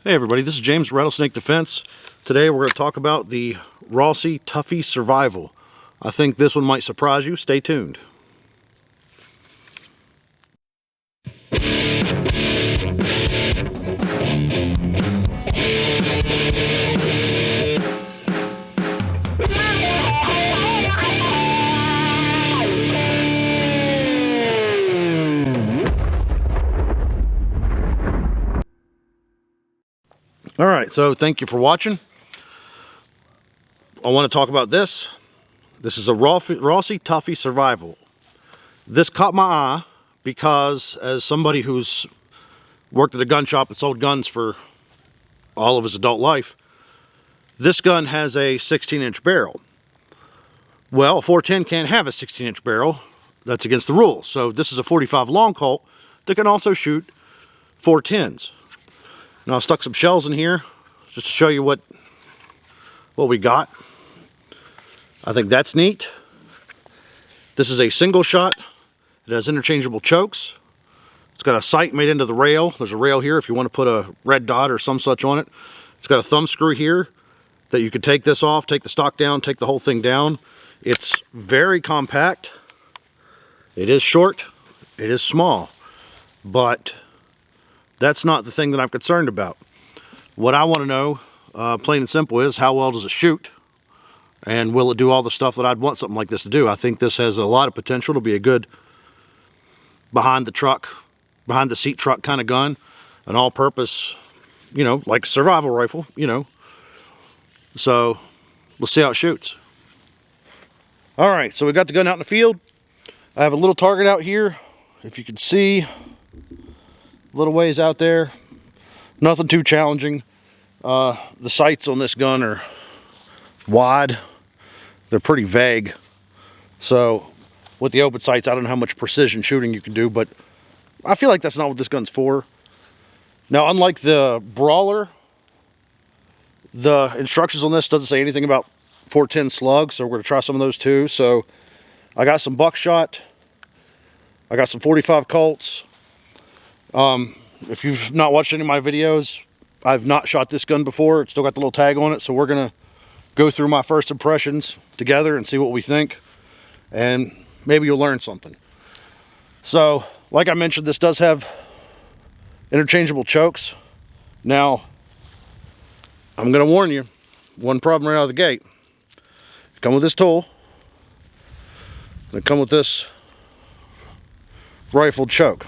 Hey everybody, this is James, Rattlesnake Defense. Today we're going to talk about the Rossi Survival. I think this one might surprise you. Stay tuned. Alright, so thank you for watching. I want to talk about this. This is a Rossi Survival. This caught my eye because, as somebody who's worked at a gun shop and sold guns for all of his adult life, this gun has a 16-inch barrel. Well, a 410 can't have a 16-inch barrel. That's against the rules. So this is a 45 long Colt that can also shoot 410s. Now I stuck some shells in here just to show you what we got. I think that's neat. This is a single shot. It has interchangeable chokes. It's got a sight made into the rail. There's a rail here if you want to put a red dot or some such on it. It's got a thumb screw here that you could take this off, take the stock down, take the whole thing down. It's very compact. It is short. It is small. But that's not the thing that I'm concerned about. What I want to know, plain and simple, is how well does it shoot? And will it do all the stuff that I'd want something like this to do? I think this has a lot of potential to be a good behind the seat truck kind of gun. An all-purpose, you know, like a survival rifle, you know. So, we'll see how it shoots. Alright, so we got the gun out in the field. I have a little target out here. If you can see, little ways out there, nothing too challenging. The sights on this gun are wide. They're pretty vague. So with the open sights, I don't know how much precision shooting you can do, but I feel like that's not what this gun's for. Now, unlike the Brawler, the instructions on this doesn't say anything about 410 slugs, so we're going to try some of those too. So I got some Buckshot. I got some 45 Colts. If you've not watched any of my videos, I've not shot this gun before. It's still got the little tag on it, so we're gonna go through my first impressions together and see what we think, and maybe you'll learn something. So, like I mentioned, this does have interchangeable chokes. Now, I'm gonna warn you, one problem right out of the gate. Come with this tool, they come with this rifled choke.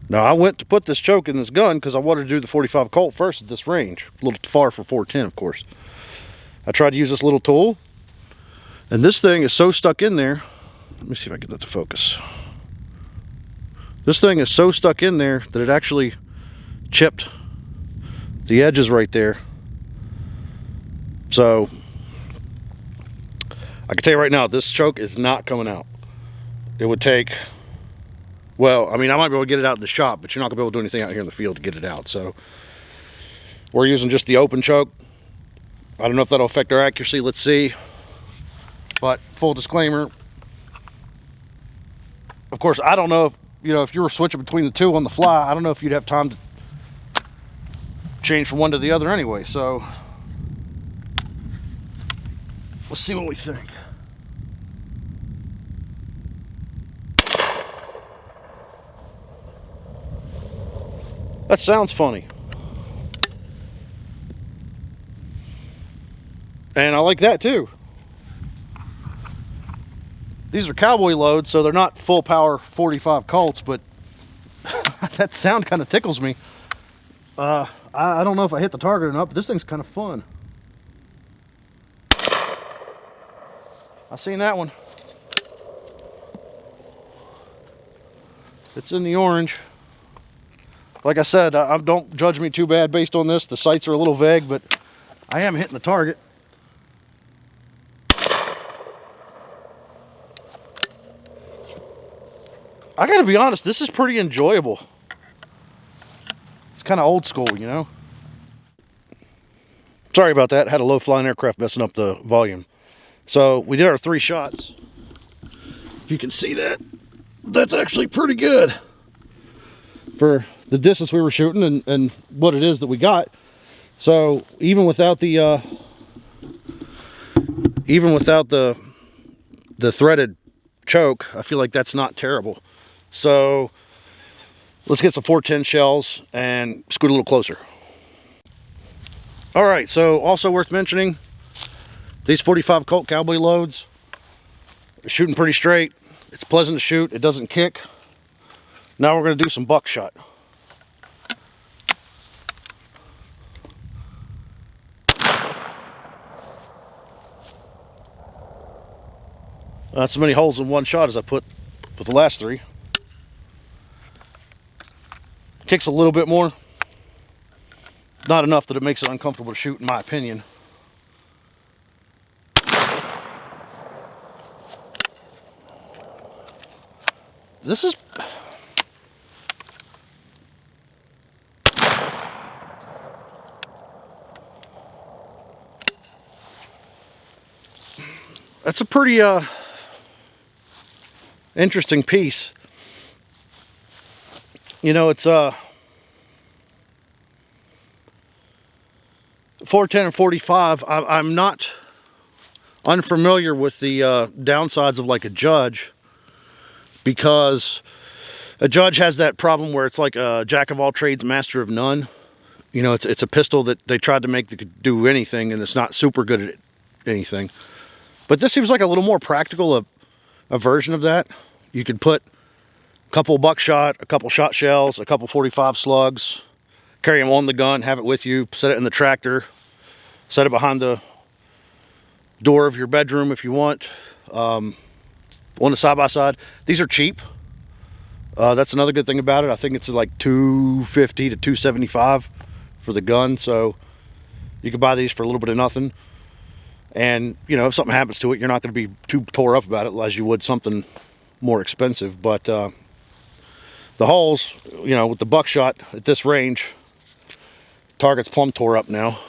Now, I went to put this choke in this gun because I wanted to do the 45 Colt first at this range. A little far for 410, of course. I tried to use this little tool, and this thing is so stuck in there. Let me see if I can get that to focus. This thing is so stuck in there that it actually chipped the edges right there. So, I can tell you right now, this choke is not coming out. It would take... Well, I mean, I might be able to get it out in the shop, but you're not going to be able to do anything out here in the field to get it out. So, we're using just the open choke. I don't know if that'll affect our accuracy. Let's see. But, full disclaimer. Of course, I don't know if, you know, if you were switching between the two on the fly, I don't know if you'd have time to change from one to the other anyway. So, let's see what we think. That sounds funny. And I like that too. These are cowboy loads, so they're not full power 45 Colts, but that sound kind of tickles me. I don't know if I hit the target or not, but this thing's kind of fun. I seen that one. It's in the orange. Like I said, don't judge me too bad based on this. The sights are a little vague, but I am hitting the target. I gotta be honest, this is pretty enjoyable. It's kind of old school, you know? Sorry about that. Had a low-flying aircraft messing up the volume. So we did our 3 shots. If you can see that, that's actually pretty good for the distance we were shooting and what it is that we got. So even without the threaded choke, I feel like that's not terrible. So let's get some 410 shells and scoot a little closer. All right, so also worth mentioning, these 45 Colt Cowboy loads are shooting pretty straight. It's pleasant to shoot. It doesn't kick. Now we're going to do some buckshot. Not so many holes in one shot as I put with the last three. Kicks a little bit more. Not enough that it makes it uncomfortable to shoot, in my opinion. This is... That's a pretty interesting piece. You know, it's 410 and 45. I'm not unfamiliar with the downsides of like a Judge, because a Judge has that problem where it's like a jack of all trades, master of none. You know, it's a pistol that they tried to make that could do anything, and it's not super good at anything. But this seems like a little more practical, a version of that. You could put a couple buckshot, a couple shot shells, a couple 45 slugs, carry them on the gun, have it with you, set it in the tractor, set it behind the door of your bedroom if you want. On the side-by-side. These are cheap. That's another good thing about it. I think it's like $250 to $275 for the gun, so you can buy these for a little bit of nothing. And, you know, if something happens to it, you're not going to be too tore up about it as you would something more expensive. But the holes, you know, with the buckshot at this range, target's plumb tore up now.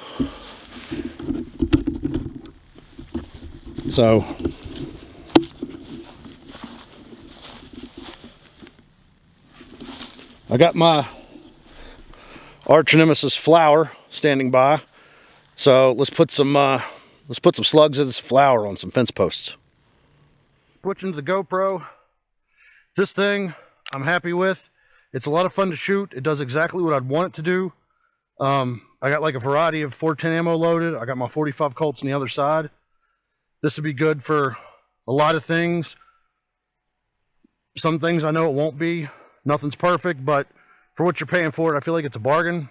So I got my arch nemesis flower standing by. So let's put some slugs in this flower on some fence posts. Switching to the GoPro. This thing I'm happy with. It's a lot of fun to shoot. It does exactly what I'd want it to do. I got like a variety of 410 ammo loaded. I got my 45 Colts on the other side. This would be good for a lot of things. Some things I know it won't be. Nothing's perfect, but for what you're paying for it, I feel like it's a bargain.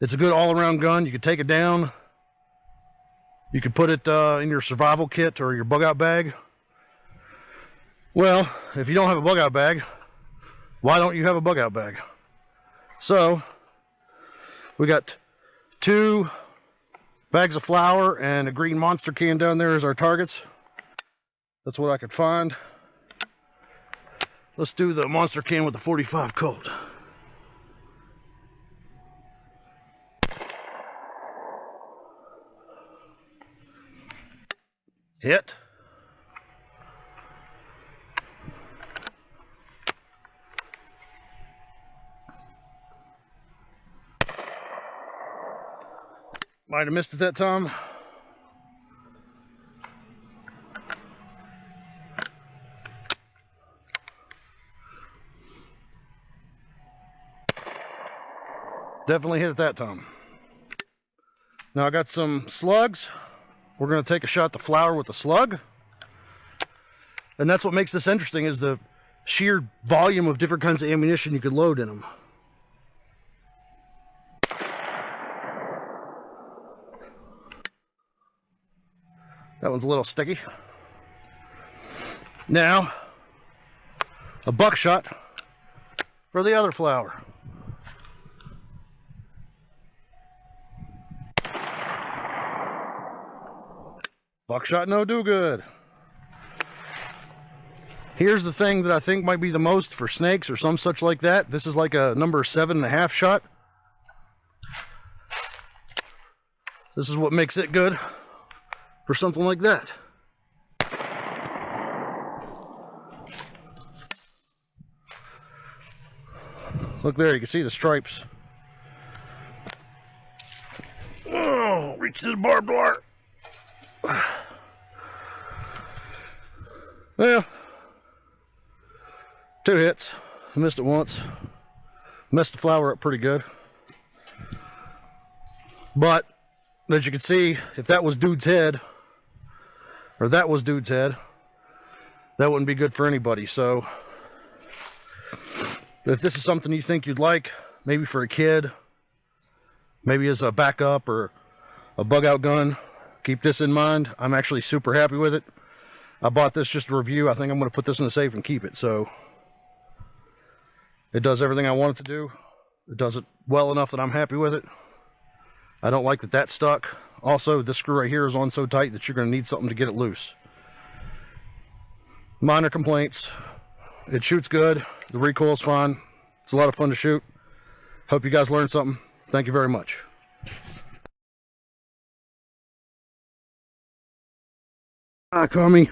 It's a good all-around gun. You could take it down. You could put it in your survival kit or your bug-out bag. Well, if you don't have a bug-out bag, why don't you have a bug-out bag? So, we got 2 bags of flour and a green monster can down there as our targets. That's what I could find. Let's do the monster can with the 45 Colt. Hit. Might have missed it that time. Definitely hit it that time. Now I got some slugs. We're going to take a shot at the flower with the slug. And that's what makes this interesting, is the sheer volume of different kinds of ammunition you could load in them. That one's a little sticky. Now, a buckshot for the other flower. Buckshot no do good. Here's the thing that I think might be the most for snakes or some such like that. This is like a number 7.5 shot. This is what makes it good for something like that. Look there, you can see the stripes. Oh, reach to the barbed wire. Well, 2 hits. I missed it once. Messed the flower up pretty good. But, as you can see, if that was dude's head, or that was dude's head, that wouldn't be good for anybody. So, if this is something you think you'd like, maybe for a kid, maybe as a backup or a bug out gun, keep this in mind. I'm actually super happy with it. I bought this just to review. I think I'm going to put this in the safe and keep it. So, it does everything I want it to do. It does it well enough that I'm happy with it. I don't like that that's stuck. Also, this screw right here is on so tight that you're going to need something to get it loose. Minor complaints. It shoots good. The recoil's fine. It's a lot of fun to shoot. Hope you guys learned something. Thank you very much. Hi, Tommy.